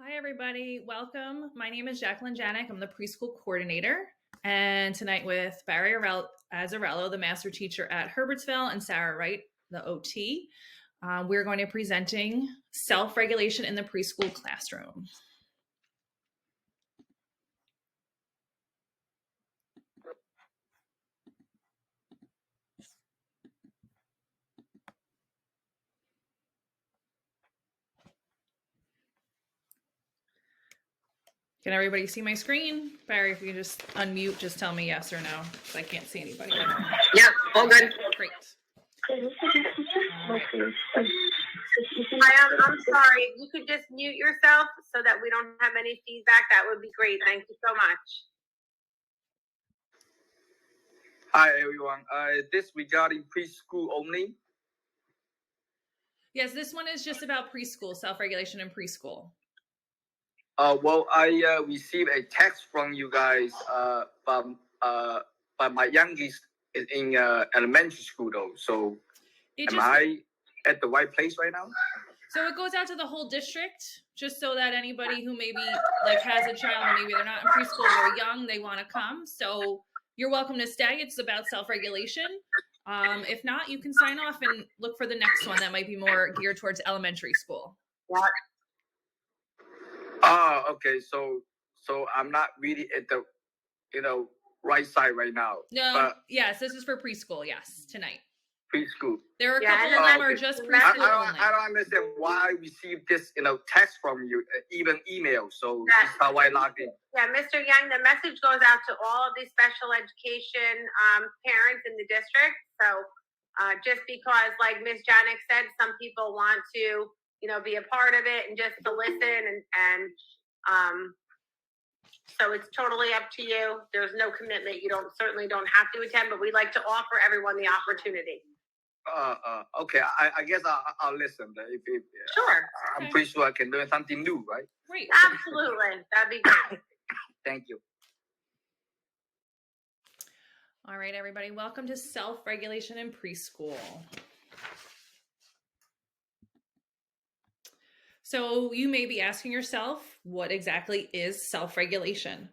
Hi, everybody. Welcome. My name is Jacqueline Janik. I'm the preschool coordinator. And tonight with Barry Azzarello, the master teacher at Herbertsville, and Sarah Wright, the OT, we're going to be presenting self-regulation in the preschool classroom. Can everybody see my screen? Barry, if you can just unmute, just tell me yes or no, because I can't see anybody. Yep, all good. Great. Hi, I'm sorry. If you could just mute yourself so that we don't have any feedback, that would be great. Thank you so much. Hi, everyone. This regarding preschool only. Yes, this one is just about preschool, self-regulation in preschool. Well, I received a text from you guys from but my youngest is in elementary school though. So am I at the right place right now? So it goes out to the whole district, just so that anybody who maybe has a child and maybe they're not in preschool, they're young, they want to come. So you're welcome to stay. It's about self-regulation. If not, you can sign off and look for the next one that might be more geared towards elementary school. Oh, okay. So I'm not really at the right side right now. No, yes, this is for preschool. Yes, tonight. Preschool. There are a couple of them are just preschool only. I don't understand why I received this text from you, even email. So that's how I logged in. Yeah, Mr. Young, the message goes out to all of the special education parents in the district. So just because, like Ms. Janik said, some people want to, be a part of it and just to listen and so it's totally up to you. There's no commitment. You certainly don't have to attend, but we like to offer everyone the opportunity. Okay. I guess I'll listen. Sure. I'm pretty sure I can learn something new, right? Great. Absolutely. That'd be great. Thank you. All right, everybody. Welcome to self-regulation in preschool. So you may be asking yourself, what exactly is self-regulation?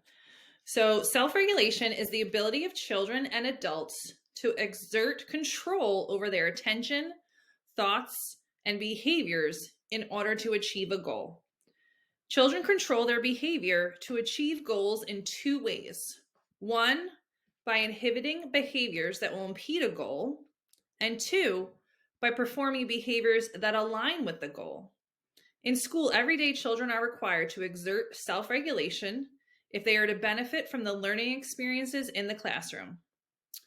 So self-regulation is the ability of children and adults to exert control over their attention, thoughts, and behaviors in order to achieve a goal. Children control their behavior to achieve goals in two ways. One, by inhibiting behaviors that will impede a goal, and two, by performing behaviors that align with the goal. In school, everyday children are required to exert self-regulation if they are to benefit from the learning experiences in the classroom.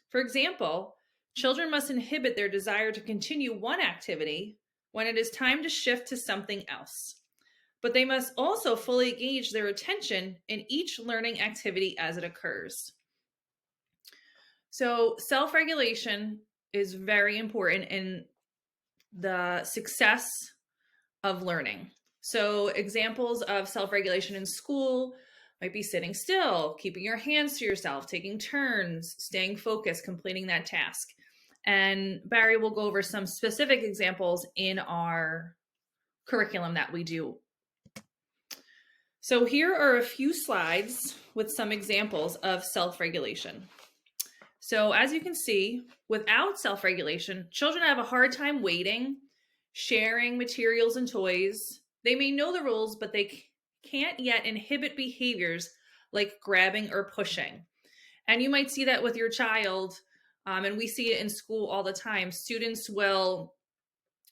For example, children must inhibit their desire to continue one activity when it is time to shift to something else. But they must also fully engage their attention in each learning activity as it occurs. So self-regulation is very important in the success of learning. So examples of self-regulation in school might be sitting still, keeping your hands to yourself, taking turns, staying focused, completing that task. And Barry will go over some specific examples in our curriculum that we do. So here are a few slides with some examples of self-regulation. So as you can see, without self-regulation, children have a hard time waiting, sharing materials and toys. They may know the rules, but they can't yet inhibit behaviors like grabbing or pushing. And you might see that with your child, and we see it in school all the time. Students will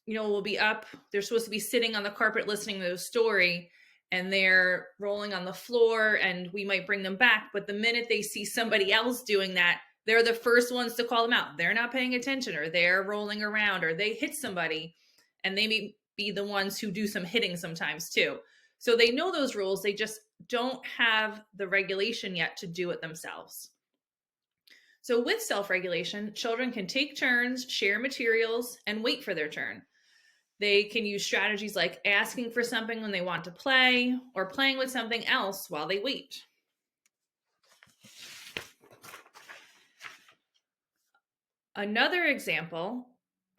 be up, they're supposed to be sitting on the carpet listening to a story, and they're rolling on the floor, and we might bring them back. But the minute they see somebody else doing that, they're the first ones to call them out. They're not paying attention, or they're rolling around, or they hit somebody. And they may be the ones who do some hitting sometimes too. So they know those rules. They just don't have the regulation yet to do it themselves. So with self-regulation, children can take turns, share materials, and wait for their turn. They can use strategies like asking for something when they want to play or playing with something else while they wait. Another example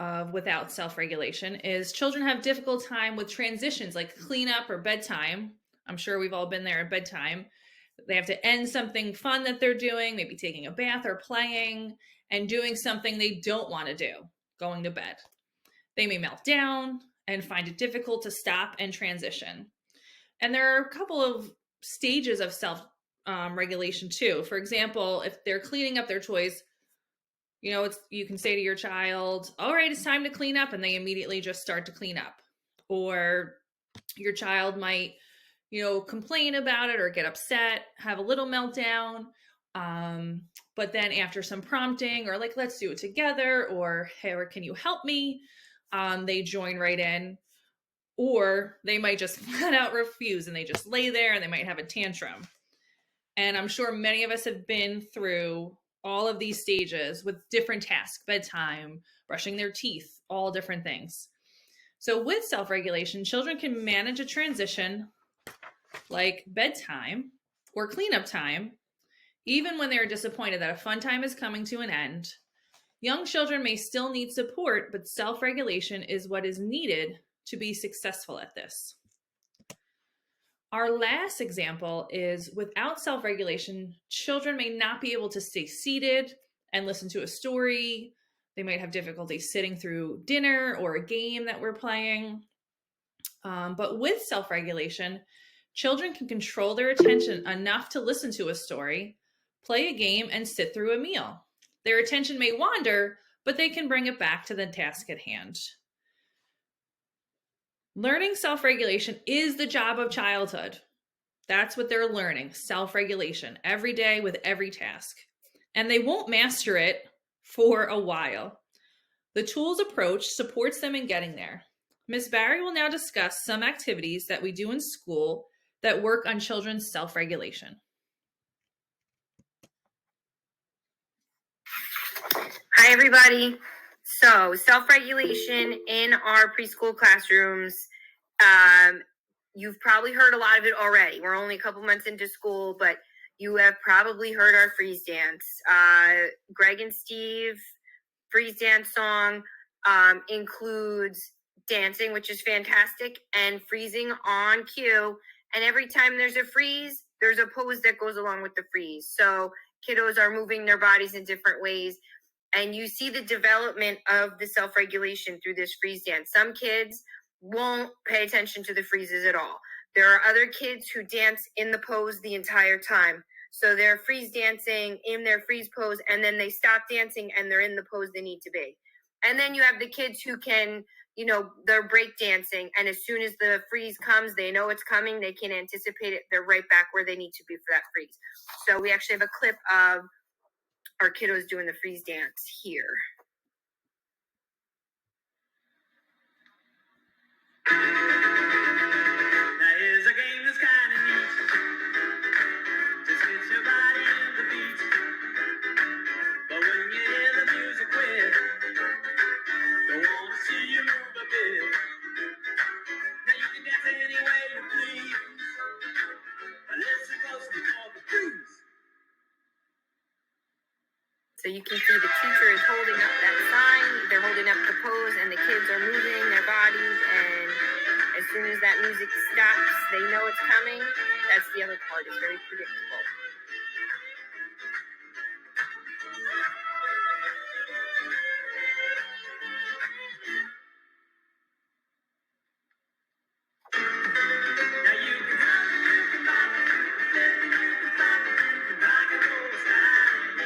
of without self-regulation is children have difficult time with transitions like cleanup or bedtime I'm sure we've all been there at bedtime. They have to end something fun that they're doing, maybe taking a bath or playing, and doing something they don't want to do, going to bed. They may melt down and find it difficult to stop and transition. And there are a couple of stages of self-regulation too. For example, if they're cleaning up their toys, you can say to your child, all right, it's time to clean up, and they immediately just start to clean up. Or your child might, complain about it or get upset, have a little meltdown. But then after some prompting or like, let's do it together, or hey, or can you help me? They join right in. Or they might just flat out refuse and they just lay there and they might have a tantrum. And I'm sure many of us have been through all of these stages with different tasks, bedtime, brushing their teeth, all different things. So with self-regulation, children can manage a transition like bedtime or cleanup time, even when they're disappointed that a fun time is coming to an end. Young children may still need support, but self-regulation is what is needed to be successful at this. Our last example is without self-regulation, children may not be able to stay seated and listen to a story. They might have difficulty sitting through dinner or a game that we're playing. But with self-regulation, children can control their attention enough to listen to a story, play a game, and sit through a meal. Their attention may wander, but they can bring it back to the task at hand. Learning self-regulation is the job of childhood. That's what they're learning, self-regulation, every day with every task. And they won't master it for a while. The tools approach supports them in getting there. Ms. Barry will now discuss some activities that we do in school that work on children's self-regulation. Hi, everybody. So self-regulation in our preschool classrooms, you've probably heard a lot of it already. We're only a couple months into school, but you have probably heard our freeze dance. Greg and Steve freeze dance song includes dancing, which is fantastic, and freezing on cue. And every time there's a freeze, there's a pose that goes along with the freeze. So kiddos are moving their bodies in different ways. And you see the development of the self-regulation through this freeze dance. Some kids won't pay attention to the freezes at all. There are other kids who dance in the pose the entire time. So they're freeze dancing in their freeze pose, and then they stop dancing and they're in the pose they need to be. And then you have the kids who can, they're break dancing, and as soon as the freeze comes, they know it's coming, they can anticipate it, they're right back where they need to be for that freeze. So we actually have a clip of our kiddos doing the freeze dance here. Now here's a game that's kind of neat. Just gets your body in the beat. But when you hear the music quit, don't want to see you move a bit. Now you can dance any way you please. But listen closely for the clues. So you can see the teacher is holding up that sign, they're holding up the pose, and the kids are moving their bodies, and as soon as that music stops, they know it's coming. That's the other part, it's very predictable. Now you can hop, you can bop, you can flip, you can flop, you can rock and roll styles.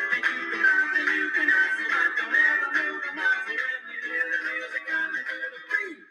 And you can bump and you can hustle, but don't ever move a muscle when you hear the music coming through the breeze.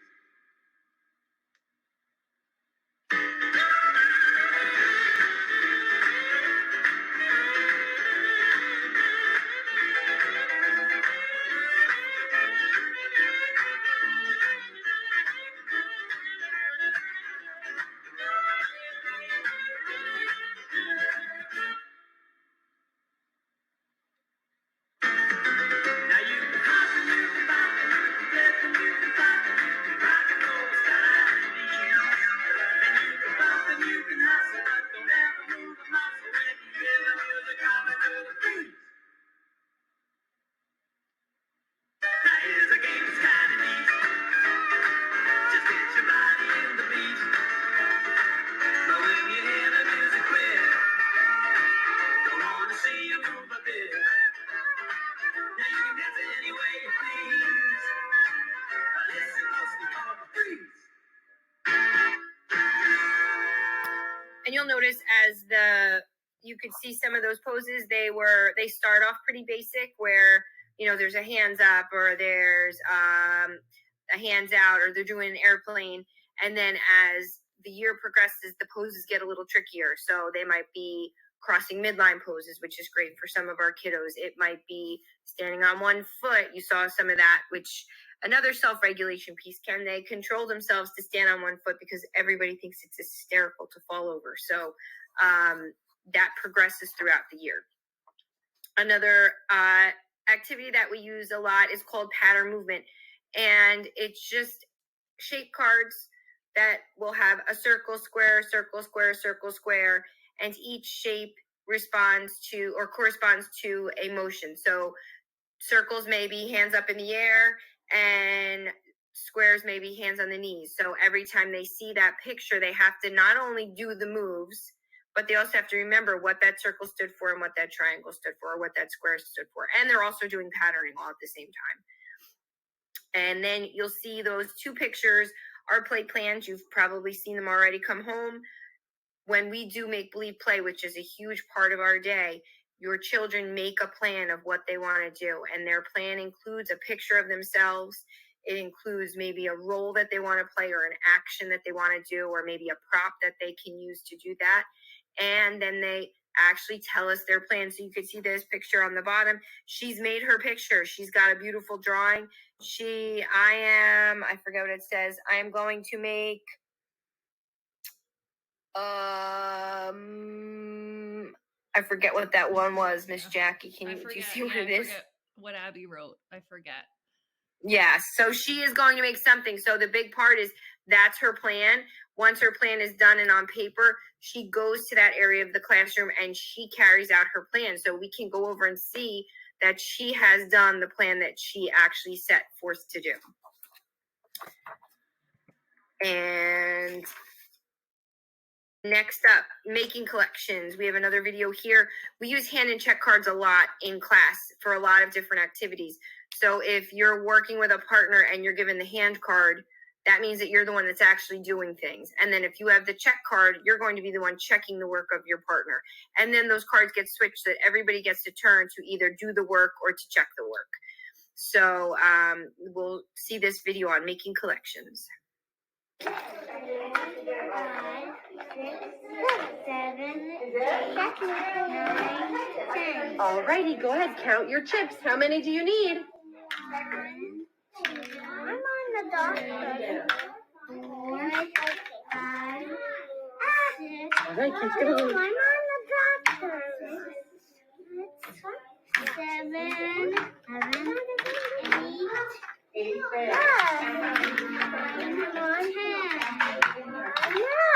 And you'll notice as you could see some of those poses, they start off pretty basic where, there's a hands up or there's a hands out or they're doing an airplane. And then as the year progresses, the poses get a little trickier. So they might be crossing midline poses, which is great for some of our kiddos. It might be standing on one foot. You saw some of that, which another self-regulation piece. Can they control themselves to stand on one foot because everybody thinks it's hysterical to fall over? So that progresses throughout the year. Another activity that we use a lot is called pattern movement. And it's just shape cards that will have a circle, square, circle, square, circle, square, and each shape responds to or corresponds to a motion. So circles may be hands up in the air and squares may be hands on the knees. So every time they see that picture, they have to not only do the moves, but they also have to remember what that circle stood for and what that triangle stood for, or what that square stood for. And they're also doing patterning all at the same time. And then you'll see those two pictures are play plans. You've probably seen them already come home. When we do make believe play, which is a huge part of our day, your children make a plan of what they want to do. And their plan includes a picture of themselves. It includes maybe a role that they want to play or an action that they want to do, or maybe a prop that they can use to do that. And then they actually tell us their plan. So you can see this picture on the bottom. She's made her picture. She's got a beautiful drawing. I forget what it says. I am going to make, I forget what that one was, Miss Jackie. Do you see what it is? I forget what Abby wrote. I forget. Yeah, so she is going to make something. So the big part is that's her plan. Once her plan is done and on paper, she goes to that area of the classroom and she carries out her plan. So we can go over and see that she has done the plan that she actually set forth to do. And next up, making collections. We have another video here. We use hand and check cards a lot in class for a lot of different activities. So if you're working with a partner and you're given the hand card, that means that you're the one that's actually doing things. And then if you have the check card, you're going to be the one checking the work of your partner. And then those cards get switched so that everybody gets to turn to either do the work or to check the work. So we'll see this video on making collections. 5, 6, 7, 8, 9, 10. Alrighty, go ahead. Count your chips. How many do you need? 1, 2. I'm on the doctor. 4, 5, 6. Alright, keep I'm going. on the doctor. 6, 7, 8.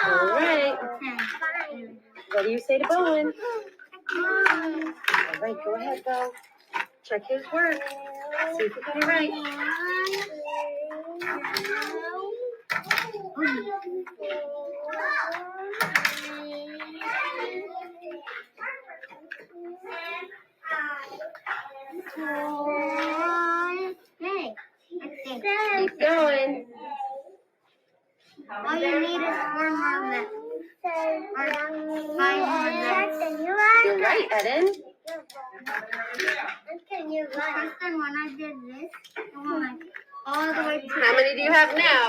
Alright. What do you say to Bowen? Mom. Alright, go ahead, Bo. Check his work. See if you got it right. Keep going. All you need is 4 more minutes. Or 5 more minutes. You're right, Eden. Kristen, when I did this, I went like all the way to How many do you have now?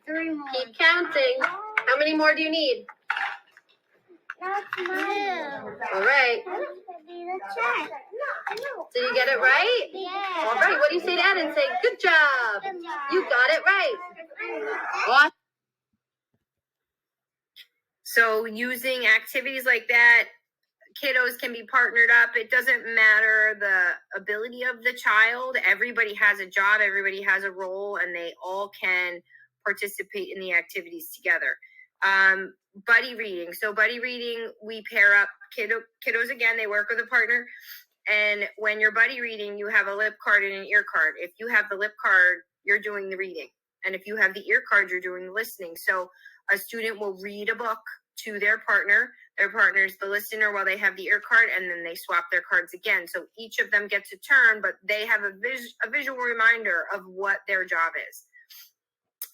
3 more. Keep counting. How many more do you need? That's mine. Alright. Check. Did you get it right? Yeah. Alright, what do you say to Eden? Say, good job. Good job. You got it right. Awesome. So using activities like that, kiddos can be partnered up. It doesn't matter the ability of the child. Everybody has a job, everybody has a role, and they all can participate in the activities together. Buddy reading. So buddy reading, we pair up kiddos again, they work with a partner. And when you're buddy reading, you have a lip card and an ear card. If you have the lip card, you're doing the reading. And if you have the ear card, you're doing the listening. So a student will read a book to their partner. Their partner's the listener while they have the ear card, and then they swap their cards again. So each of them gets a turn, but they have a visual reminder of what their job is.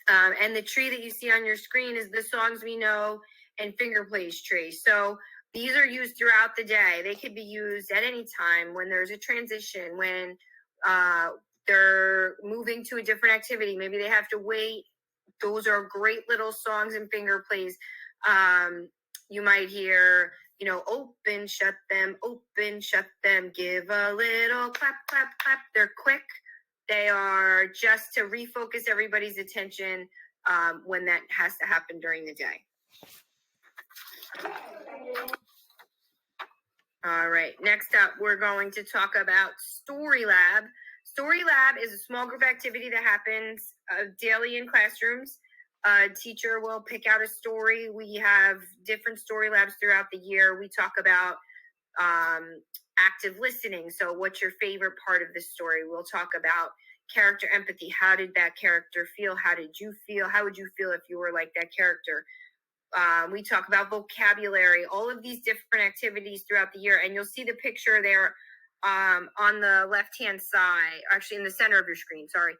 And the tree that you see on your screen is the songs we know and finger plays trays. So these are used throughout the day. They could be used at any time when there's a transition, when they're moving to a different activity. Maybe they have to wait. Those are great little songs and finger plays. You might hear, open, shut them, give a little clap, clap, clap. They're quick. They are just to refocus everybody's attention when that has to happen during the day. All right, next up, we're going to talk about Story Lab. Story Lab is a small group activity that happens daily in classrooms. A teacher will pick out a story. We have different story labs throughout the year. We talk about active listening. So what's your favorite part of the story? We'll talk about character empathy. How did that character feel? How did you feel? How would you feel if you were like that character? We talk about vocabulary, all of these different activities throughout the year. And you'll see the picture there on the left-hand side, actually in the center of your screen, sorry.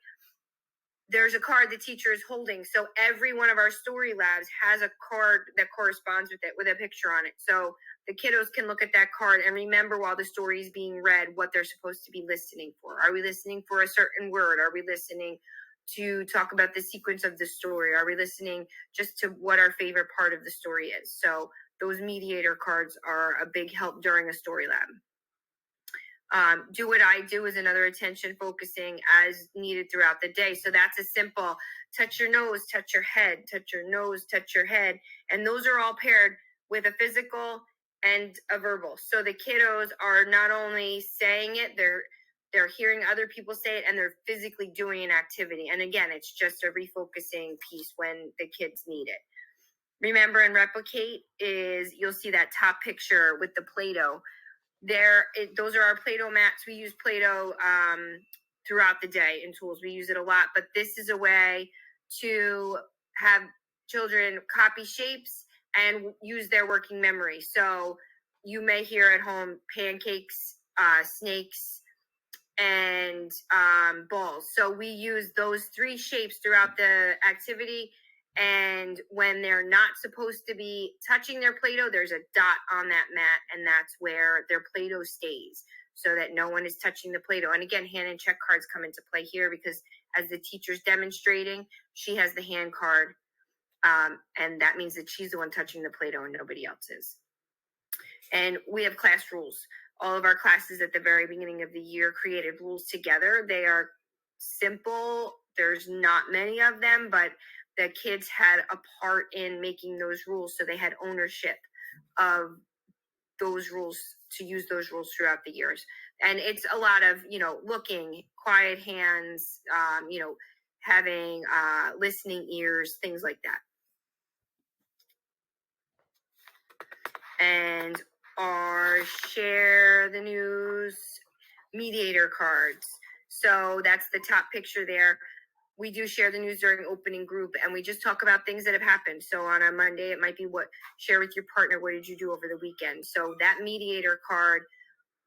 There's a card the teacher is holding. So every one of our story labs has a card that corresponds with it, with a picture on it. So the kiddos can look at that card and remember while the story is being read what they're supposed to be listening for. Are we listening for a certain word? Are we listening to talk about the sequence of the story? Are we listening just to what our favorite part of the story is? So those mediator cards are a big help during a story lab. Do What I Do is another attention focusing as needed throughout the day. So that's a simple touch your nose, touch your head, touch your nose, touch your head. And those are all paired with a physical and a verbal. So the kiddos are not only saying it, they're hearing other people say it, and they're physically doing an activity. And again, it's just a refocusing piece when the kids need it. Remember and replicate is, you'll see that top picture with the Play-Doh. Those are our Play-Doh mats. We use Play-Doh throughout the day in tools. We use it a lot, but this is a way to have children copy shapes and use their working memory. So you may hear at home pancakes, snakes, and balls. So we use those 3 shapes throughout the activity. And when they're not supposed to be touching their Play-Doh, there's a dot on that mat, and that's where their Play-Doh stays, so that no one is touching the Play-Doh. And again, hand and check cards come into play here, because as the teacher's demonstrating, she has the hand card, and that means that she's the one touching the Play-Doh and nobody else is. And we have class rules. All of our classes at the very beginning of the year created rules together. They are simple. There's not many of them, but the kids had a part in making those rules, so they had ownership of those rules, to use those rules throughout the years. And it's a lot of, looking, quiet hands, having listening ears, things like that. And our share the news mediator cards. So that's the top picture there. We do share the news during opening group, and we just talk about things that have happened. So on a Monday, it might be share with your partner, what did you do over the weekend? So that mediator card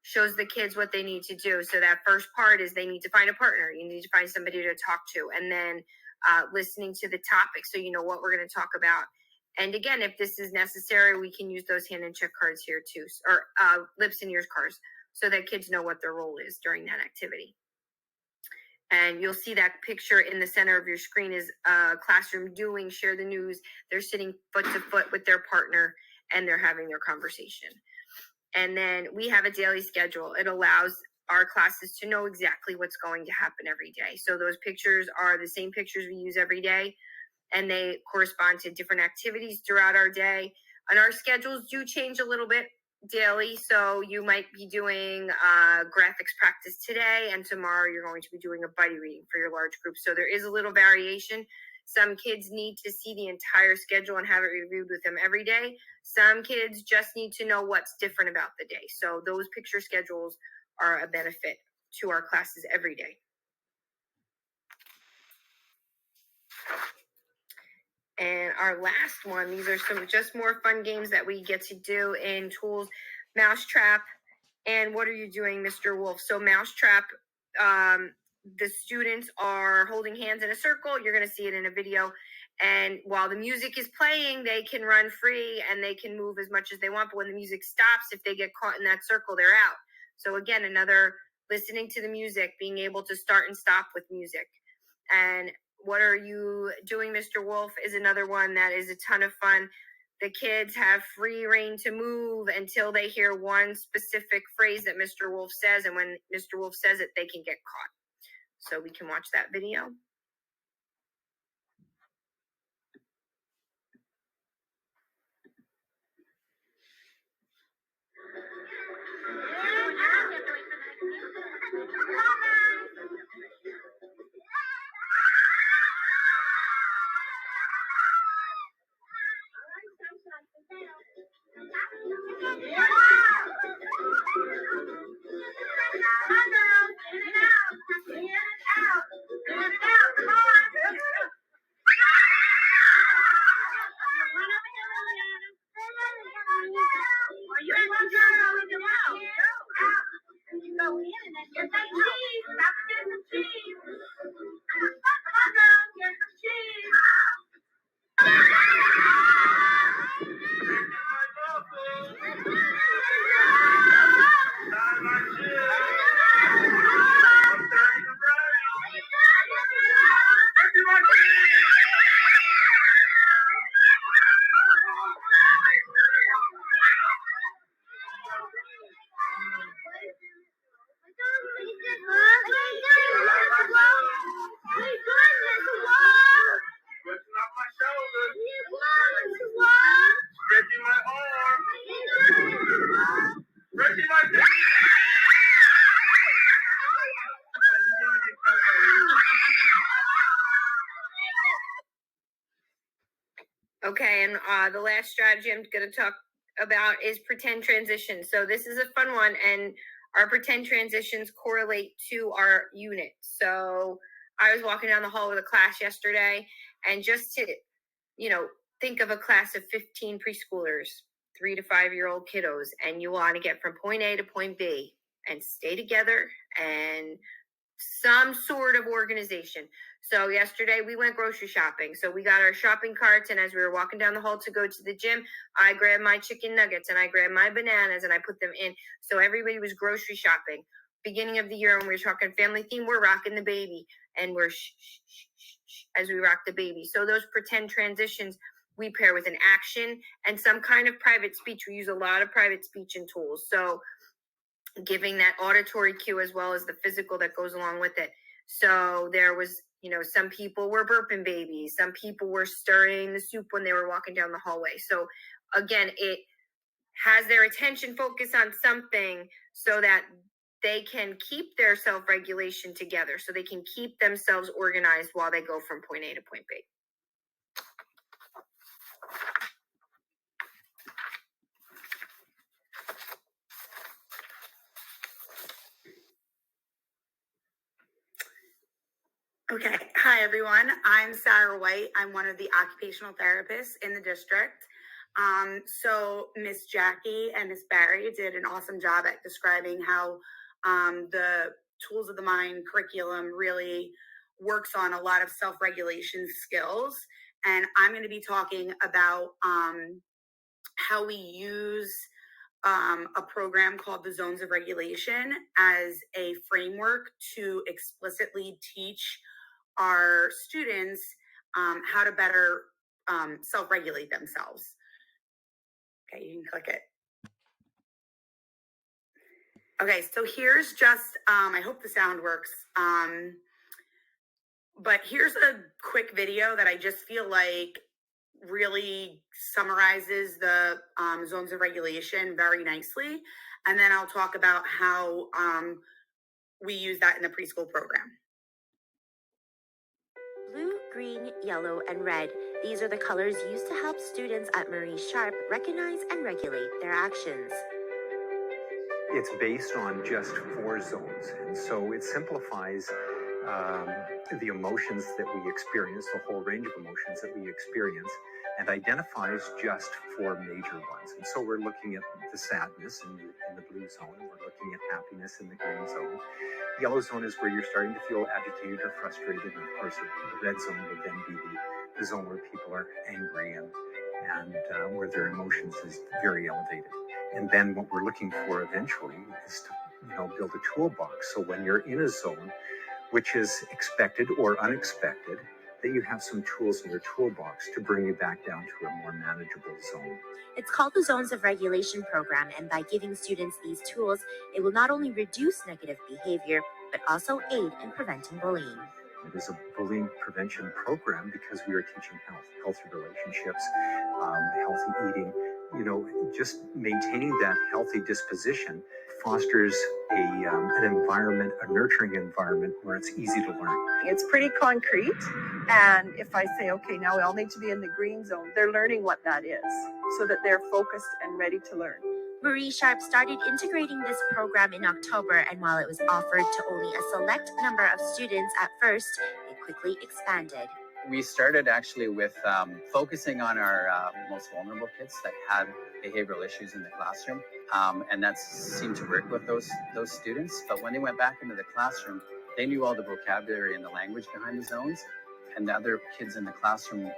shows the kids what they need to do. So that first part is they need to find a partner. You need to find somebody to talk to, and then listening to the topic so you know what we're going to talk about. And again, if this is necessary, we can use those hand and check cards here too, or lips and ears cards, so that kids know what their role is during that activity. And you'll see that picture in the center of your screen is a classroom doing share the news. They're sitting foot to foot with their partner, and they're having their conversation. And then we have a daily schedule. It allows our classes to know exactly what's going to happen every day. So those pictures are the same pictures we use every day, and they correspond to different activities throughout our day. And our schedules do change a little bit daily. So you might be doing graphics practice today, and tomorrow you're going to be doing a buddy reading for your large group. So there is a little variation. Some kids need to see the entire schedule and have it reviewed with them every day. Some kids just need to know what's different about the day. So those picture schedules are a benefit to our classes every day. And our last one, these are some just more fun games that we get to do in tools. Mousetrap and What Are You Doing, Mr. Wolf? So Mousetrap, the students are holding hands in a circle. You're going to see it in a video. And while the music is playing, they can run free and they can move as much as they want. But when the music stops, if they get caught in that circle, they're out. So again, another listening to the music, being able to start and stop with music. And what are you doing, Mr. Wolf, is another one that is a ton of fun. The kids have free reign to move until they hear one specific phrase that Mr. Wolf says. And when Mr. Wolf says it, they can get caught. So we can watch that video. Okay, and the last strategy I'm going to talk about is pretend transitions. So this is a fun one, and our pretend transitions correlate to our unit. So I was walking down the hall with a class yesterday, and just to, think of a class of 15 preschoolers, 3 to 5 year old kiddos, and you want to get from point A to point B and stay together and some sort of organization. So yesterday we went grocery shopping. So we got our shopping carts, and as we were walking down the hall to go to the gym, I grabbed my chicken nuggets and I grabbed my bananas and I put them in. So everybody was grocery shopping. Beginning of the year, when we were talking family theme, we're rocking the baby, and we're as we rock the baby. So those pretend transitions we pair with an action and some kind of private speech. We use a lot of private speech and tools. So giving that auditory cue as well as the physical that goes along with it. So there was, some people were burping babies. Some people were stirring the soup when they were walking down the hallway. So again, it has their attention focus on something so that they can keep their self-regulation together, so they can keep themselves organized while they go from point A to point B. Okay, hi everyone. I'm Sarah White. I'm one of the occupational therapists in the district. So Miss Jackie and Miss Barry did an awesome job at describing how the Tools of the Mind curriculum really works on a lot of self-regulation skills. And I'm going to be talking about how we use a program called the Zones of Regulation as a framework to explicitly teach our students how to better self-regulate themselves. Okay, you can click it. Okay, so here's just, I hope the sound works, but here's a quick video that I just feel like really summarizes the zones of regulation very nicely. And then I'll talk about how we use that in the preschool program. Blue, green, yellow, and red. These are the colors used to help students at Marie Sharp recognize and regulate their actions. It's based on just 4 zones, and so it simplifies the emotions that we experience, the whole range of emotions that we experience, and identifies just 4 major ones. And so we're looking at the sadness in the blue zone, we're looking at happiness in the green zone. Yellow zone is where you're starting to feel agitated or frustrated, and of course the red zone would then be zone where people are angry and where their emotions is very elevated. And then what we're looking for eventually is to build a toolbox. So when you're in a zone which is expected or unexpected, that you have some tools in your toolbox to bring you back down to a more manageable zone. It's called the Zones of Regulation program, and by giving students these tools, it will not only reduce negative behavior, but also aid in preventing bullying. It is a bullying prevention program because we are teaching healthy relationships, healthy eating. Just maintaining that healthy disposition fosters an environment, a nurturing environment where it's easy to learn. It's pretty concrete, and if I say, okay, now we all need to be in the green zone, they're learning what that is so that they're focused and ready to learn. Marie Sharp started integrating this program in October, and while it was offered to only a select number of students at first, it quickly expanded. We started actually with focusing on our most vulnerable kids that had behavioral issues in the classroom, and that seemed to work with those students. But when they went back into the classroom, they knew all the vocabulary and the language behind the zones, and the other kids in the classroom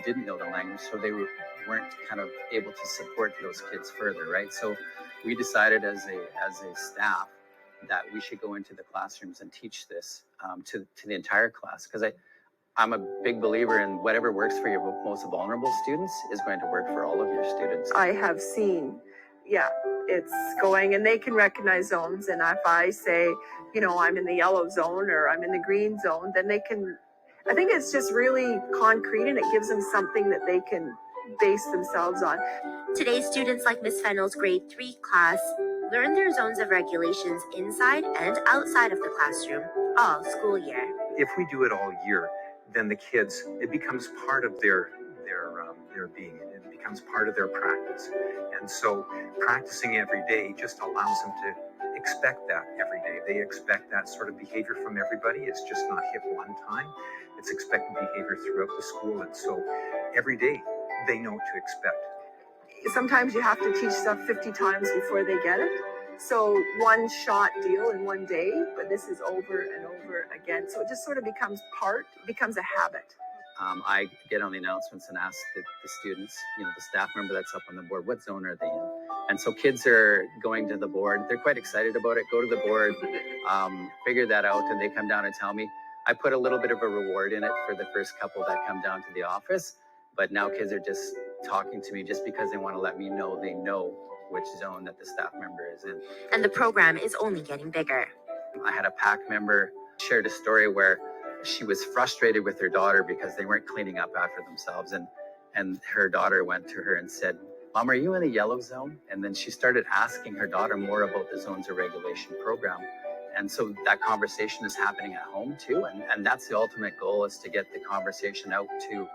didn't know the language, so they weren't kind of able to support those kids further, right? So we decided as a staff that we should go into the classrooms and teach this to the entire class, because I'm a big believer in whatever works for your most vulnerable students is going to work for all of your students. I have seen, it's going, and they can recognize zones. And if I say, I'm in the yellow zone or I'm in the green zone, then they can, I think it's just really concrete, and it gives them something that they can base themselves on. Today's students, like Miss Fennell's grade 3 class, learn their zones of regulations inside and outside of the classroom all school year. If we do it all year, then the kids, it becomes part of their being. It becomes part of their practice. And so practicing every day just allows them to expect that every day. They expect that sort of behavior from everybody. It's just not hit one time. It's expected behavior throughout the school. And so every day they know what to expect. Sometimes you have to teach stuff 50 times before they get it. So one shot deal in one day, but this is over and over again. So it just sort of becomes a habit. I get on the announcements and ask the students, the staff member that's up on the board, what zone are they in? And so kids are going to the board. They're quite excited about it. Go to the board, figure that out, and they come down and tell me. I put a little bit of a reward in it for the first couple that come down to the office, but now kids are just talking to me just because they want to let me know they know which zone that the staff member is in. And the program is only getting bigger. I had a PAC member shared a story where she was frustrated with her daughter because they weren't cleaning up after themselves, and her daughter went to her and said, "Mom, are you in the yellow zone?" And then she started asking her daughter more about the Zones of Regulation program. And so that conversation is happening at home too, and that's the ultimate goal, is to get the conversation out to,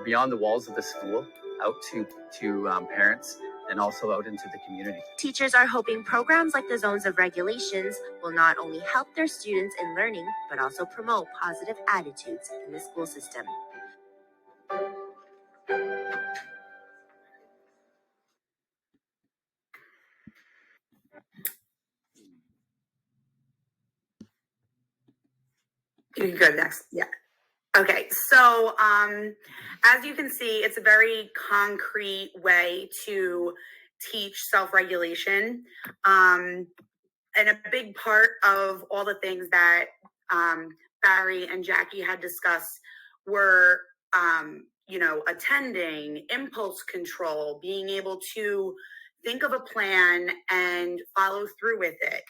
beyond the walls of the school, out to parents, and also out into the community. Teachers are hoping programs like the Zones of Regulations will not only help their students in learning, but also promote positive attitudes in the school system. You can go next. Yeah. Okay. So, as you can see, it's a very concrete way to teach self-regulation. And a big part of all the things that Barry and Jackie had discussed were, attending, impulse control, being able to think of a plan and follow through with it.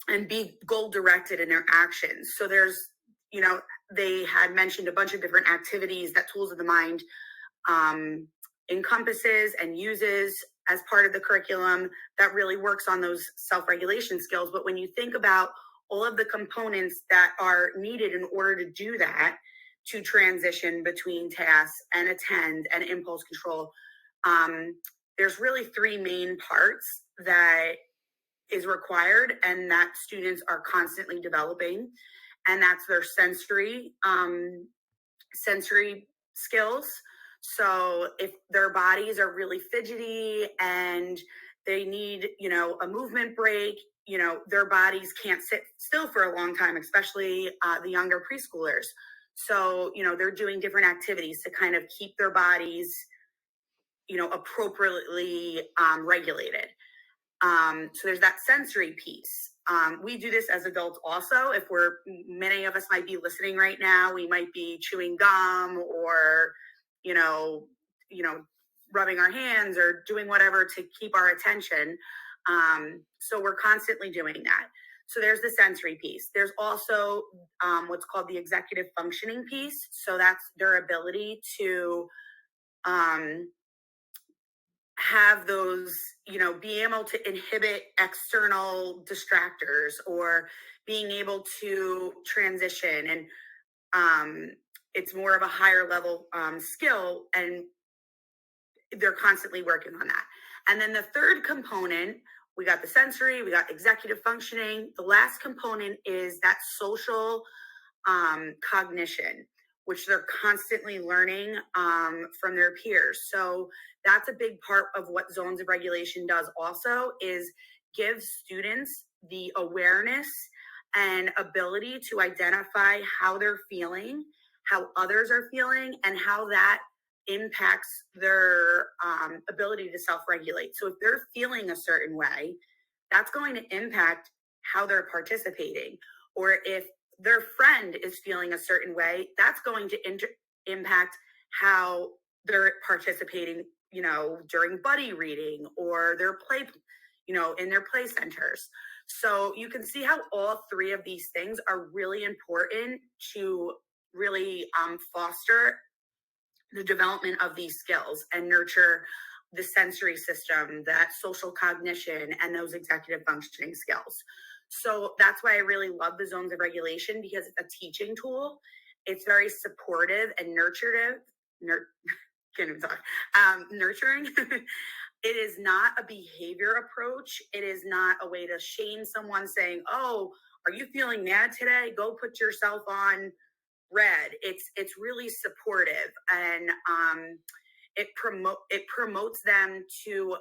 And be goal directed in their actions. So there's, they had mentioned a bunch of different activities that Tools of the Mind encompasses and uses as part of the curriculum that really works on those self-regulation skills. But when you think about all of the components that are needed in order to do that, to transition between tasks and attend and impulse control, there's really three main parts that is required and that students are constantly developing, and that's their sensory skills. So if their bodies are really fidgety and they need, a movement break, their bodies can't sit still for a long time, especially the younger preschoolers. So, they're doing different activities to kind of keep their bodies, appropriately regulated. So there's that sensory piece. We do this as adults also. If many of us might be listening right now, we might be chewing gum or, rubbing our hands or doing whatever to keep our attention. So we're constantly doing that. So there's the sensory piece. There's also what's called the executive functioning piece. So that's their ability to have those, be able to inhibit external distractors or being able to transition. And it's more of a higher level skill, and they're constantly working on that. And then the third component, we got the sensory, we got executive functioning. The last component is that social cognition, which they're constantly learning from their peers. So that's a big part of what Zones of Regulation does also, is give students the awareness and ability to identify how they're feeling, how others are feeling, and how that impacts their ability to self-regulate. So if they're feeling a certain way, that's going to impact how they're participating. Or if their friend is feeling a certain way, that's going to impact how they're participating, during buddy reading or their play, in their play centers. So you can see how all three of these things are really important to really foster the development of these skills and nurture the sensory system, that social cognition, and those executive functioning skills. So that's why I really love the Zones of Regulation, because it's a teaching tool. It's very supportive and nurturing. It is not a behavior approach. It is not a way to shame someone saying, oh, are you feeling mad today? Go put yourself on red. It's really supportive, and it promotes them to,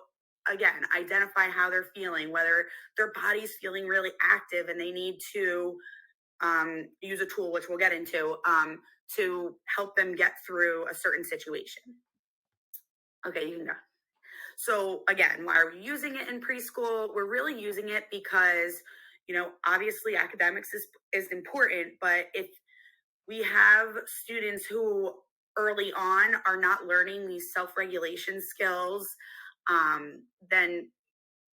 again, identify how they're feeling, whether their body's feeling really active and they need to use a tool, which we'll get into, to help them get through a certain situation. Okay, you can go. So again, why are we using it in preschool? We're really using it because, obviously academics is important, but if we have students who early on are not learning these self-regulation skills, then,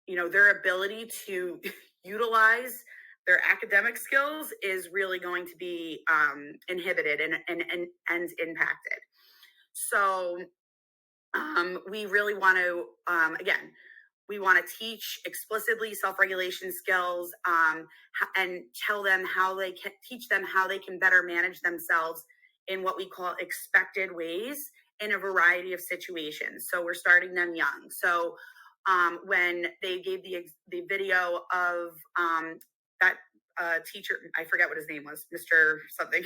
their ability to utilize their academic skills is really going to be inhibited and impacted. So we really want to, again, we want to teach explicitly self-regulation skills and tell them teach them how they can better manage themselves in what we call expected ways in a variety of situations. So we're starting them young. So when they gave the video of that teacher, I forget what his name was, Mr. something,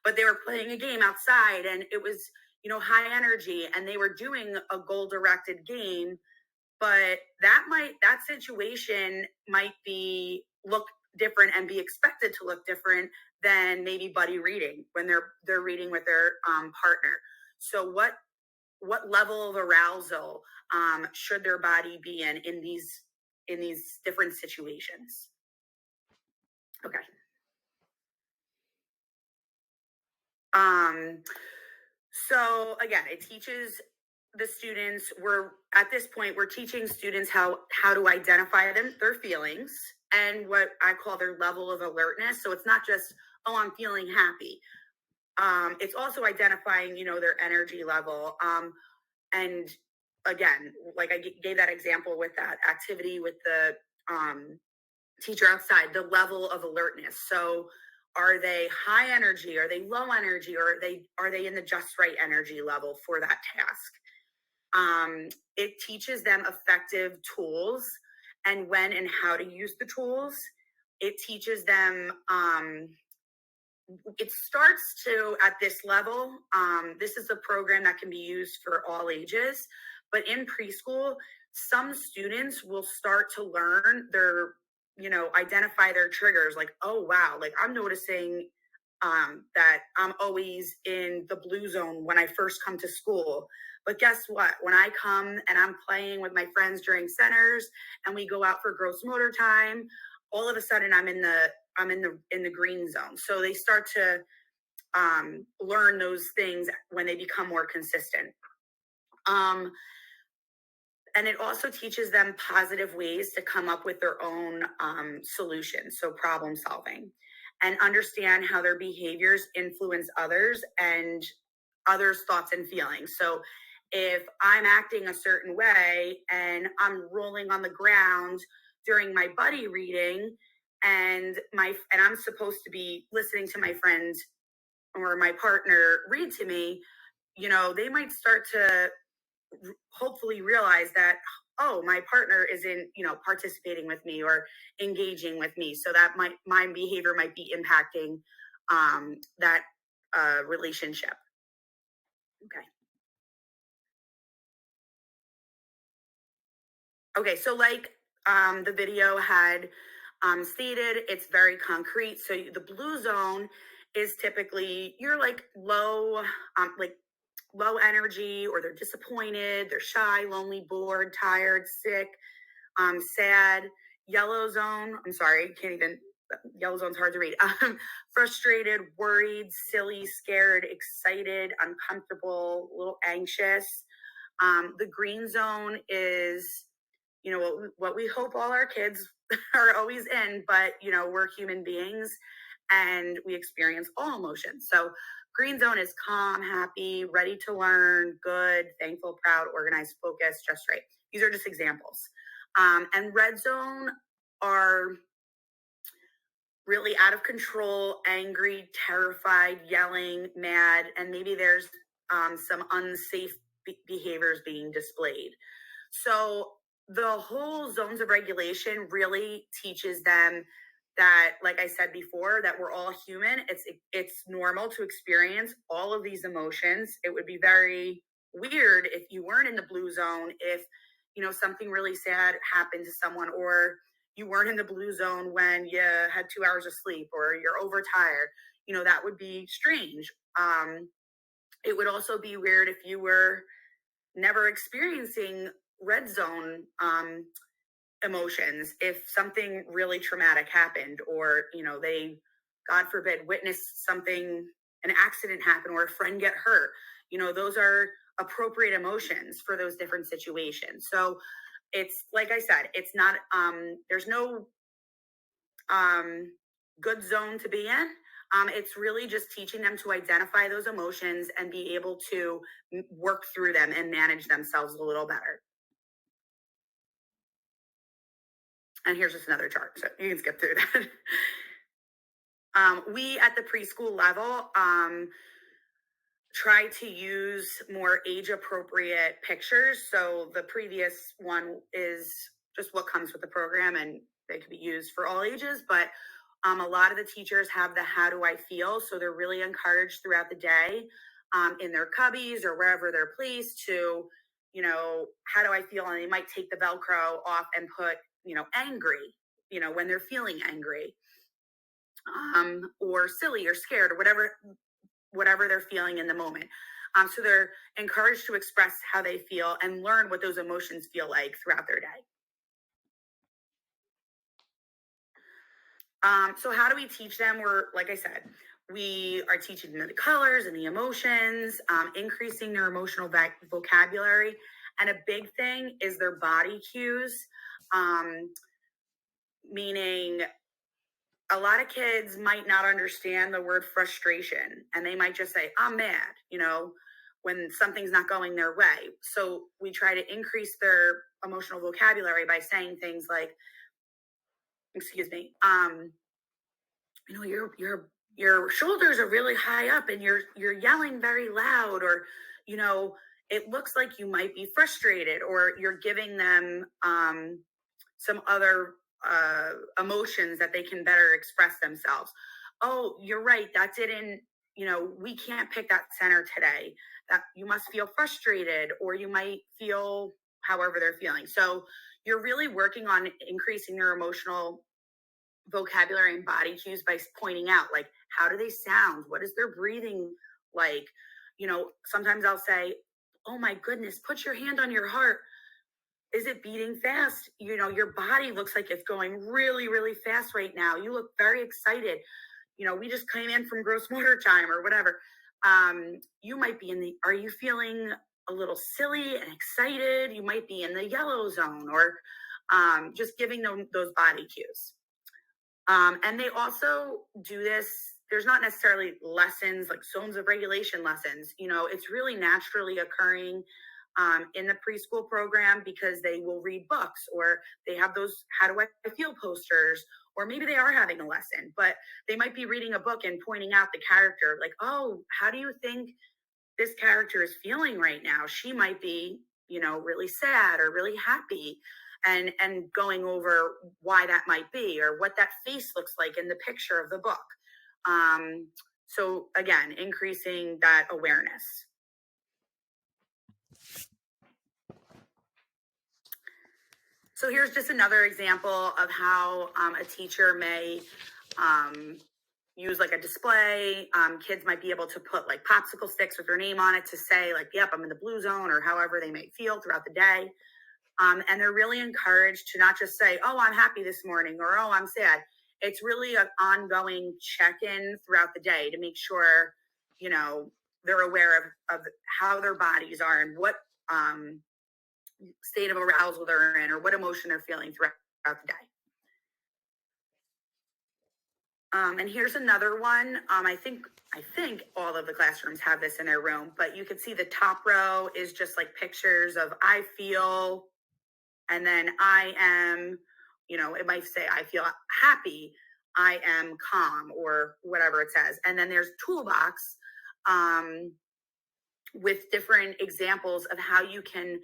but they were playing a game outside, and it was, high energy, and they were doing a goal-directed game, but that situation might look different and be expected to look different than maybe buddy reading when they're reading with their partner. So what level of arousal should their body be in these different situations? Okay. So again, it teaches the students, at this point, we're teaching students how to identify their feelings and what I call their level of alertness. So it's not just, oh, I'm feeling happy. It's also identifying, their energy level. And again, like I gave that example with that activity with the teacher outside, the level of alertness. So are they high energy? Are they low energy? Or are they in the just right energy level for that task? It teaches them effective tools and when and how to use the tools. It teaches them, it starts to, at this level, this is a program that can be used for all ages, but in preschool, some students will start to learn identify their triggers, like, oh, wow, like I'm noticing that I'm always in the blue zone when I first come to school. But guess what? When I come and I'm playing with my friends during centers and we go out for gross motor time, all of a sudden I'm in the green zone. So they start to learn those things when they become more consistent. And it also teaches them positive ways to come up with their own solutions, so problem solving, and understand how their behaviors influence others and others' thoughts and feelings. So if I'm acting a certain way and I'm rolling on the ground during my buddy reading and I'm supposed to be listening to my friend or my partner read to me, they might start to hopefully realize that, oh, my partner isn't, participating with me or engaging with me. So that my behavior might be impacting that relationship. Okay, so like the video had stated, it's very concrete. So the blue zone is typically you're like low energy, or they're disappointed, they're shy, lonely, bored, tired, sick, sad. Yellow zone, I'm sorry, yellow zone's hard to read. Frustrated, worried, silly, scared, excited, uncomfortable, a little anxious. The green zone is, what we hope all our kids are always in, but, we're human beings and we experience all emotions. So green zone is calm, happy, ready to learn, good, thankful, proud, organized, focused, just right. These are just examples. And red zone are really out of control, angry, terrified, yelling, mad, and maybe there's some unsafe behaviors being displayed. So the whole zones of regulation really teaches them that, like I said before, that we're all human. It's normal to experience all of these emotions. It would be very weird if you weren't in the blue zone, if, something really sad happened to someone, or you weren't in the blue zone when you had 2 hours of sleep or you're overtired. That would be strange. It would also be weird if you were never experiencing red zone emotions, if something really traumatic happened, or they, God forbid, witnessed something, an accident happen, or a friend get hurt. Those are appropriate emotions for those different situations. So it's, like I said, it's not there's no good zone to be in. It's really just teaching them to identify those emotions and be able to work through them and manage themselves a little better. And here's just another chart, so you can skip through that. We at the preschool level try to use more age-appropriate pictures. So the previous one is just what comes with the program, and they could be used for all ages. But a lot of the teachers have the "How do I feel?" So they're really encouraged throughout the day in their cubbies or wherever they're placed to, how do I feel? And they might take the Velcro off and put, angry, when they're feeling angry, or silly or scared, or whatever they're feeling in the moment. So they're encouraged to express how they feel and learn what those emotions feel like throughout their day. So how do we teach them? Like I said, we are teaching them the colors and the emotions, increasing their emotional vocabulary. And a big thing is their body cues, meaning a lot of kids might not understand the word frustration, and they might just say, I'm mad, when something's not going their way. So we try to increase their emotional vocabulary by saying things like, excuse me, your shoulders are really high up and you're yelling very loud, or, it looks like you might be frustrated, or you're giving them some other emotions that they can better express themselves. Oh, you're right. That didn't, we can't pick that center today. That you must feel frustrated, or you might feel however they're feeling. So you're really working on increasing their emotional vocabulary and body cues by pointing out, like, How do they sound? What is their breathing like? You know, sometimes I'll say, oh my goodness, put your hand on your heart. Is it beating fast? You know, your body looks like it's going really, really fast right now. You look very excited. You know, we just came in from gross motor time or whatever. You might be are you feeling a little silly and excited? You might be in the yellow zone, or just giving them those body cues. And they also do this. There's not necessarily lessons like zones of regulation lessons. You know, it's really naturally occurring in the preschool program, because they will read books, or they have those how do I feel posters, or maybe they are having a lesson, but they might be reading a book and pointing out the character, like, oh, how do you think this character is feeling right now? She might be, you know, really sad or really happy, and going over why that might be, or what that face looks like in the picture of the book. So again, increasing that awareness. So here's just another example of how a teacher may use like a display. Kids might be able to put like popsicle sticks with their name on it to say like, yep, I'm in the blue zone, or however they may feel throughout the day. And they're really encouraged to not just say, oh, I'm happy this morning, or oh, I'm sad. It's really an ongoing check-in throughout the day to make sure, you know, they're aware of how their bodies are and what state of arousal they're in, or what emotion they're feeling throughout the day. And here's another one. I think all of the classrooms have this in their room, but you can see the top row is just like pictures of I feel, and then I am, you know, it might say I feel happy, I am calm, or whatever it says. And then there's toolbox with different examples of how you can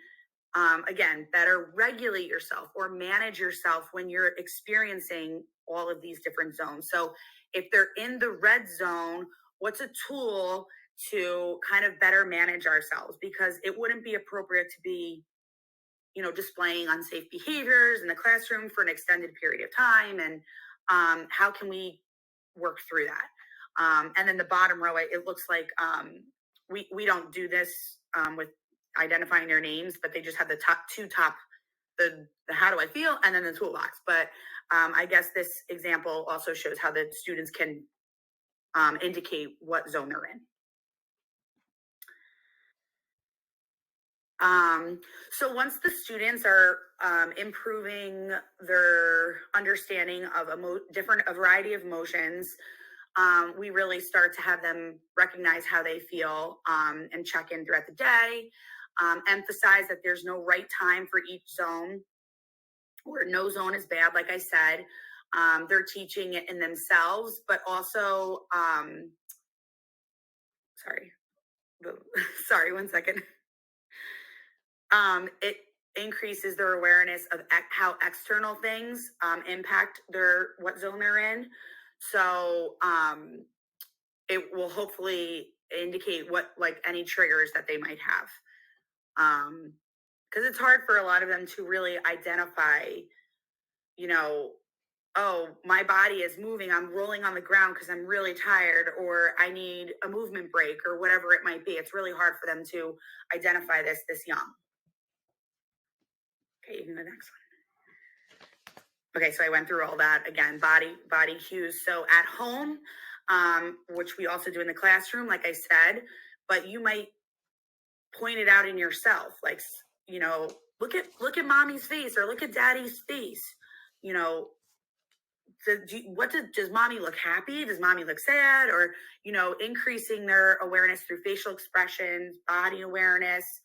again, better regulate yourself or manage yourself when you're experiencing all of these different zones. So if they're in the red zone, what's a tool to kind of better manage ourselves? Because it wouldn't be appropriate to be, you know, displaying unsafe behaviors in the classroom for an extended period of time. And how can we work through that? And then the bottom row, it looks like we don't do this with identifying their names, but they just have the the how do I feel, and then the toolbox. But I guess this example also shows how the students can indicate what zone they're in. So once the students are improving their understanding of a variety of emotions, we really start to have them recognize how they feel and check in throughout the day. Emphasize that there's no right time for each zone, or no zone is bad, like I said. They're teaching it in themselves, but also, sorry, 1 second. It increases their awareness of how external things impact what zone they're in. So it will hopefully indicate what, like, any triggers that they might have. Because it's hard for a lot of them to really identify, you know, oh, my body is moving, I'm rolling on the ground because I'm really tired, or I need a movement break, or whatever it might be. It's really hard for them to identify this young. Okay, you can go next one. Okay, so I went through all that again, body cues. So at home, which we also do in the classroom, like I said, but you might point it out in yourself, like, you know, look at mommy's face, or look at daddy's face. You know, does mommy look happy? Does mommy look sad? Or, you know, increasing their awareness through facial expressions, body awareness,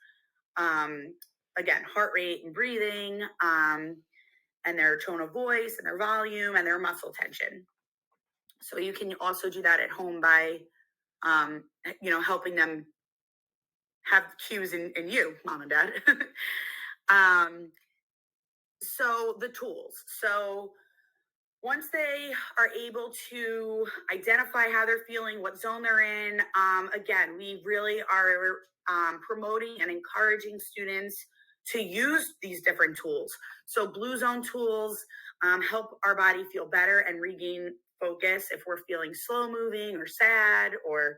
again, heart rate and breathing, and their tone of voice and their volume and their muscle tension. So you can also do that at home by, you know, helping them have cues in you, mom and dad. So the tools. So once they are able to identify how they're feeling, what zone they're in, again, we really are promoting and encouraging students to use these different tools. So blue zone tools help our body feel better and regain focus if we're feeling slow moving or sad or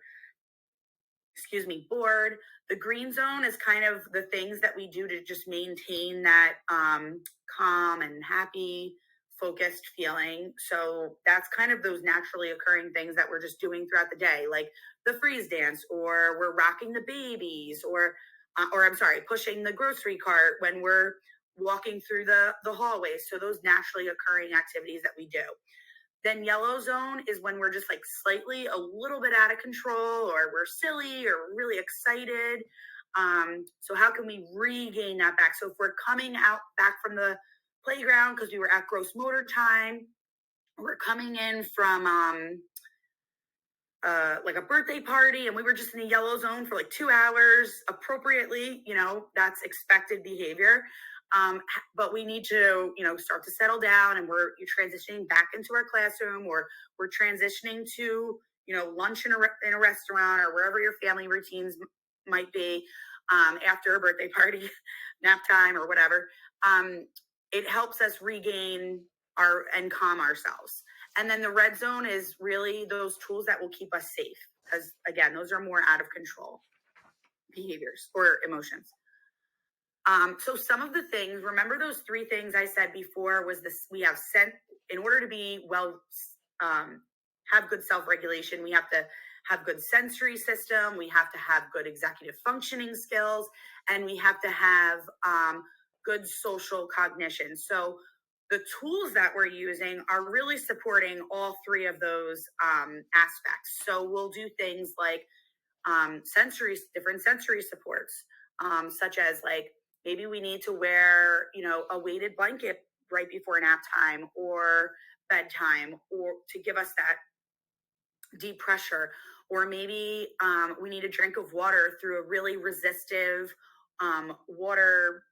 bored. The green zone is kind of the things that we do to just maintain that calm and happy, focused feeling. So that's kind of those naturally occurring things that we're just doing throughout the day, like the freeze dance, or we're rocking the babies, or I'm sorry, pushing the grocery cart when we're walking through the hallways. So those naturally occurring activities that we do. Then yellow zone is when we're just like slightly a little bit out of control, or we're silly or really excited. So how can we regain that back? So if we're coming out back from the playground because we were at gross motor time, we're coming in from like a birthday party and we were just in the yellow zone for like 2 hours appropriately, that's expected behavior. But we need to, start to settle down, and you're transitioning back into our classroom, or we're transitioning to, lunch in a restaurant, or wherever your family routines might be, after a birthday party, nap time, or whatever. It helps us regain and calm ourselves. And then the red zone is really those tools that will keep us safe, because again, those are more out of control behaviors or emotions. So some of the things, remember those 3 things I said before was this, we have in order to be have good self-regulation, we have to have good sensory system, we have to have good executive functioning skills, and we have to have good social cognition. So the tools that we're using are really supporting all 3 of those aspects. So we'll do things like different sensory supports, such as like, maybe we need to wear, a weighted blanket right before nap time or bedtime, or to give us that deep pressure. Or maybe we need a drink of water through a really resistive water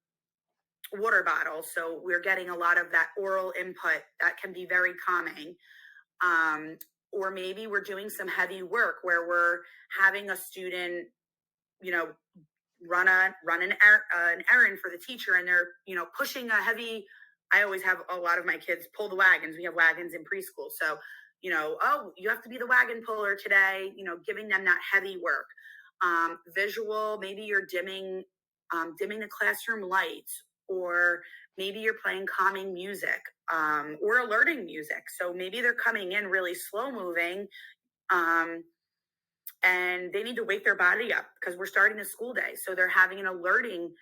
bottle. So we're getting a lot of that oral input that can be very calming. Or maybe we're doing some heavy work where we're having a student, run an errand for the teacher, and they're, pushing a heavy, I always have a lot of my kids pull the wagons. We have wagons in preschool. So, oh, you have to be the wagon puller today, giving them that heavy work. Visual, maybe you're dimming the classroom lights, or maybe you're playing calming music, or alerting music. So maybe they're coming in really slow moving, and they need to wake their body up because we're starting the school day. So they're having an alerting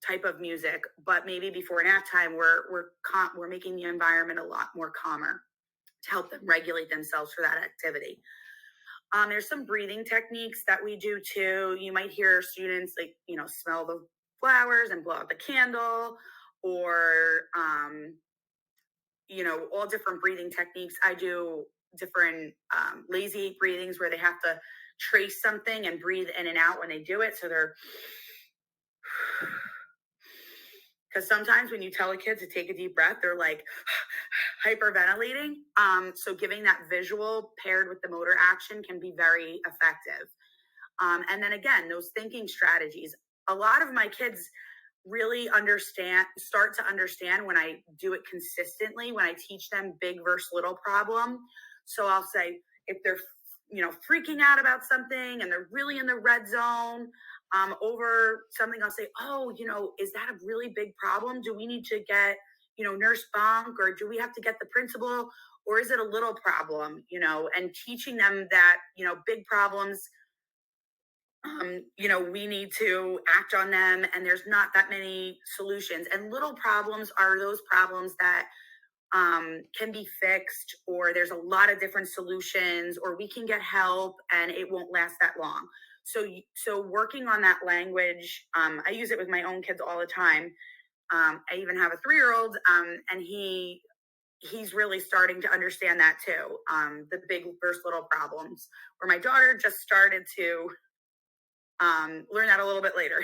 type of music, but maybe before nap time, we're making the environment a lot more calmer to help them regulate themselves for that activity. There's some breathing techniques that we do too. You might hear students like, smell the flowers and blow out the candle, or, all different breathing techniques. I do different lazy breathings where they have to trace something and breathe in and out when they do it. So they're, because sometimes when you tell a kid to take a deep breath, they're like hyperventilating. So giving that visual paired with the motor action can be very effective. And then again, those thinking strategies. A lot of my kids really start to understand when I do it consistently, when I teach them big versus little problem. So I'll say, if they're, freaking out about something and they're really in the red zone over something, I'll say, oh, is that a really big problem? Do we need to get, Nurse Bonk, or do we have to get the principal, or is it a little problem, and teaching them that, big problems, we need to act on them, and there's not that many solutions. And little problems are those problems that can be fixed, or there's a lot of different solutions, or we can get help and it won't last that long. So working on that language, I use it with my own kids all the time. I even have a 3-year-old, and he's really starting to understand that too. The big versus little problems, where my daughter just started to learn that a little bit later.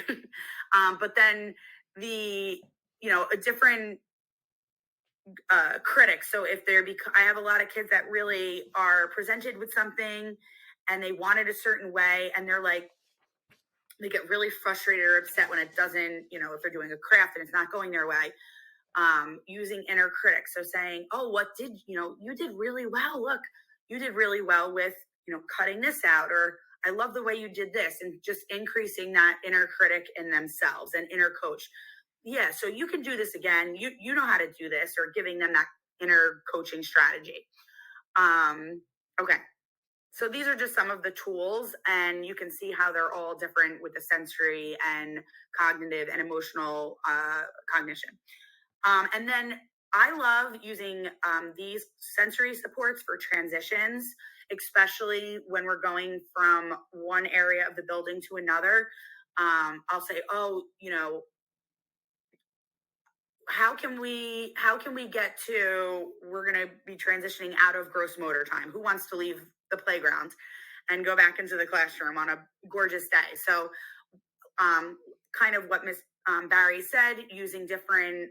But then a different critics. So if I have a lot of kids that really are presented with something and they want it a certain way, and they're like, they get really frustrated or upset when it doesn't, if they're doing a craft and it's not going their way. using inner critics. So saying, oh, you did really well. Look, you did really well with, cutting this out, or I love the way you did this, and just increasing that inner critic in themselves and inner coach. Yeah, so you can do this again. You know how to do this, or giving them that inner coaching strategy. Okay. So these are just some of the tools, and you can see how they're all different with the sensory and cognitive and emotional cognition. And then I love using these sensory supports for transitions, especially when we're going from one area of the building to another. I'll say, how can we get to, we're going to be transitioning out of gross motor time. Who wants to leave the playground and go back into the classroom on a gorgeous day? So kind of what Miss Barry said, using different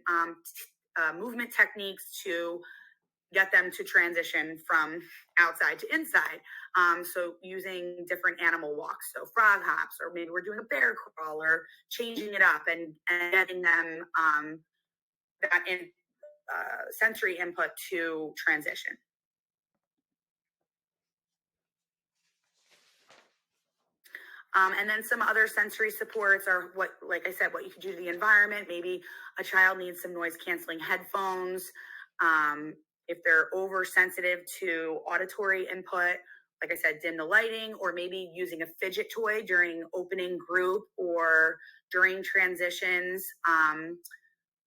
movement techniques to get them to transition from outside to inside. So using different animal walks, so frog hops, or maybe we're doing a bear crawl, or changing it up and getting them that sensory input to transition. And then some other sensory supports are what, like I said, what you can do to the environment. Maybe a child needs some noise canceling headphones. If they're oversensitive to auditory input, like I said, dim the lighting, or maybe using a fidget toy during opening group or during transitions,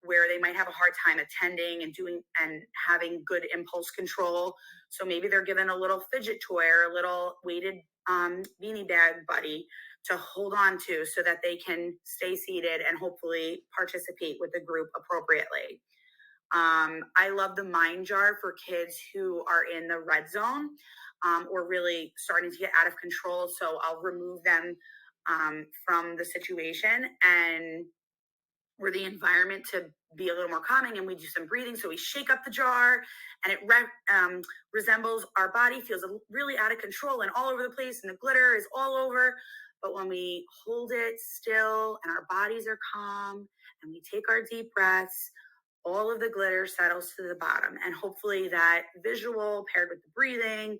where they might have a hard time attending and having good impulse control. So maybe they're given a little fidget toy or a little weighted beanie bag buddy to hold on to, so that they can stay seated and hopefully participate with the group appropriately. I love the mind jar for kids who are in the red zone, or really starting to get out of control. So I'll remove them from the situation, and for the environment to be a little more calming, and we do some breathing. So we shake up the jar, and it resembles our body feels really out of control and all over the place, and the glitter is all over. But when we hold it still and our bodies are calm and we take our deep breaths, all of the glitter settles to the bottom. And hopefully that visual, paired with the breathing,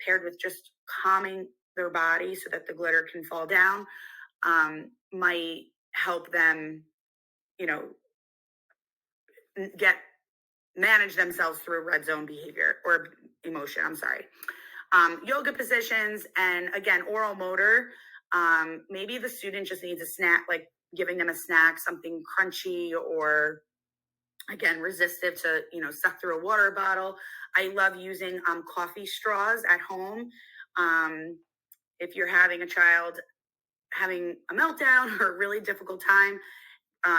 paired with just calming their body so that the glitter can fall down, might help them, manage themselves through red zone behavior or emotion. I'm sorry. Yoga positions, and again, oral motor. Maybe the student just needs a snack, like giving them a snack, something crunchy, or again, resistive to, suck through a water bottle. I love using coffee straws at home. If you're having a child having a meltdown or a really difficult time,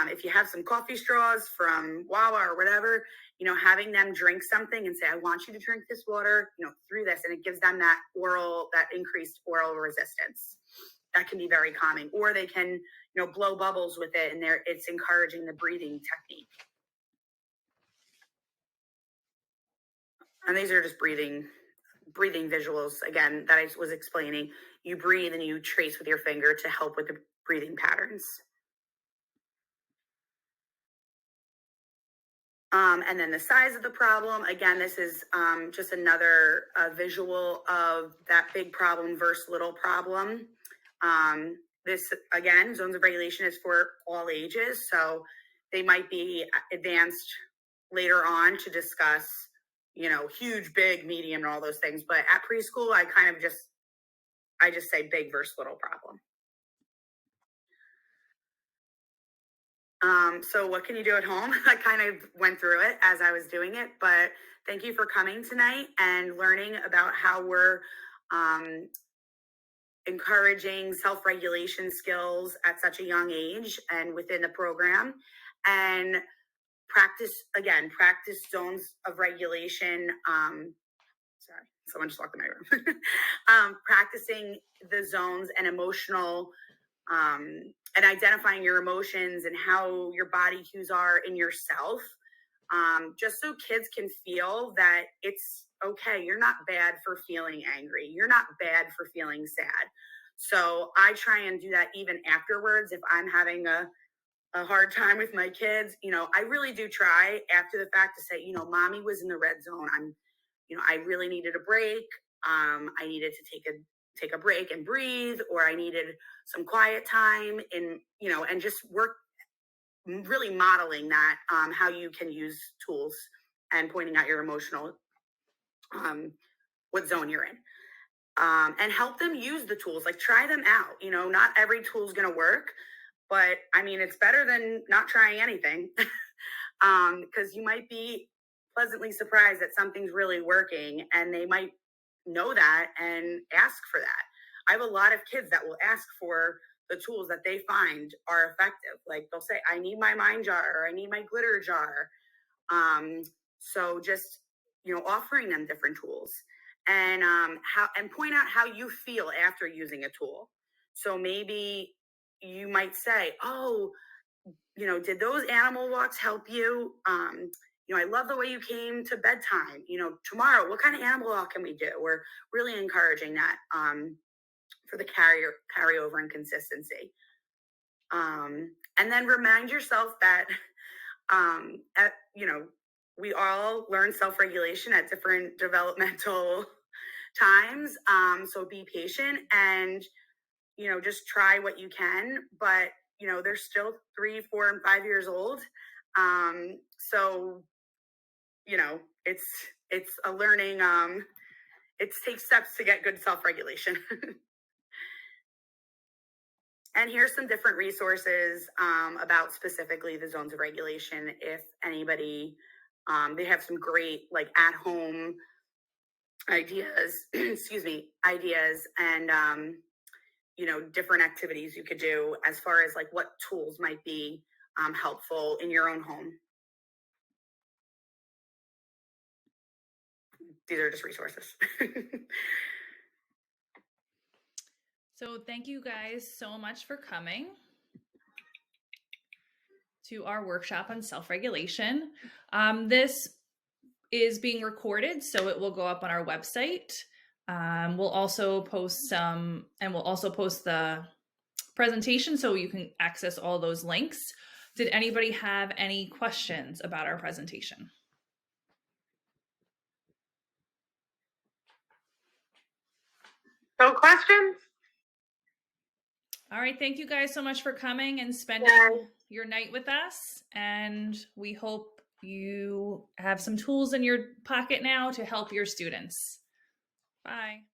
if you have some coffee straws from Wawa or whatever, having them drink something and say, I want you to drink this water, through this, and it gives them that increased oral resistance. That can be very calming. Or they can, blow bubbles with it, and it's encouraging the breathing technique. And these are just breathing visuals, again, that I was explaining. You breathe and you trace with your finger to help with the breathing patterns. And then the size of the problem, again, this is just another visual of that big problem versus little problem. This, again, zones of regulation is for all ages, so they might be advanced later on to discuss, huge, big, medium, and all those things. But at preschool, I just say big versus little problem. So what can you do at home? I kind of went through it as I was doing it, but thank you for coming tonight and learning about how we're encouraging self-regulation skills at such a young age and within the program, and practice zones of regulation. Sorry, someone just walked in my room. Practicing the zones and emotional and identifying your emotions and how your body cues are in yourself, just so kids can feel that it's okay. You're not bad for feeling angry. You're not bad for feeling sad. So I try and do that even afterwards. If I'm having a a hard time with my kids, I really do try after the fact to say, mommy was in the red zone. I really needed a break. I needed to take a break and breathe, or I needed some quiet time, and just work really modeling that, how you can use tools and pointing out your emotional, what zone you're in, and help them use the tools, like try them out. Not every tool is going to work, but I mean, it's better than not trying anything. Because you might be pleasantly surprised that something's really working, and they might know that and ask for that. I have a lot of kids that will ask for the tools that they find are effective. Like they'll say, I need my mind jar, or I need my glitter jar. So just, offering them different tools, and point out how you feel after using a tool. So maybe you might say, oh, did those animal walks help you? I love the way you came to bedtime. Tomorrow, what kind of animal walk can we do? We're really encouraging that, for the carryover and consistency. And then remind yourself that, we all learn self-regulation at different developmental times. So be patient and, just try what you can, but they're still 3, 4, and 5 years old. So, it's a learning, it takes steps to get good self-regulation. And here's some different resources, about specifically the zones of regulation. If anybody, they have some great, like, at-home ideas, ideas, and, different activities you could do as far as like what tools might be, helpful in your own home. These are just resources. So thank you guys so much for coming to our workshop on self-regulation. This is being recorded, so it will go up on our website. We'll also post the presentation so you can access all those links. Did anybody have any questions about our presentation? No questions? All right, thank you guys so much for coming and spending your night with us. And we hope you have some tools in your pocket now to help your students. Bye.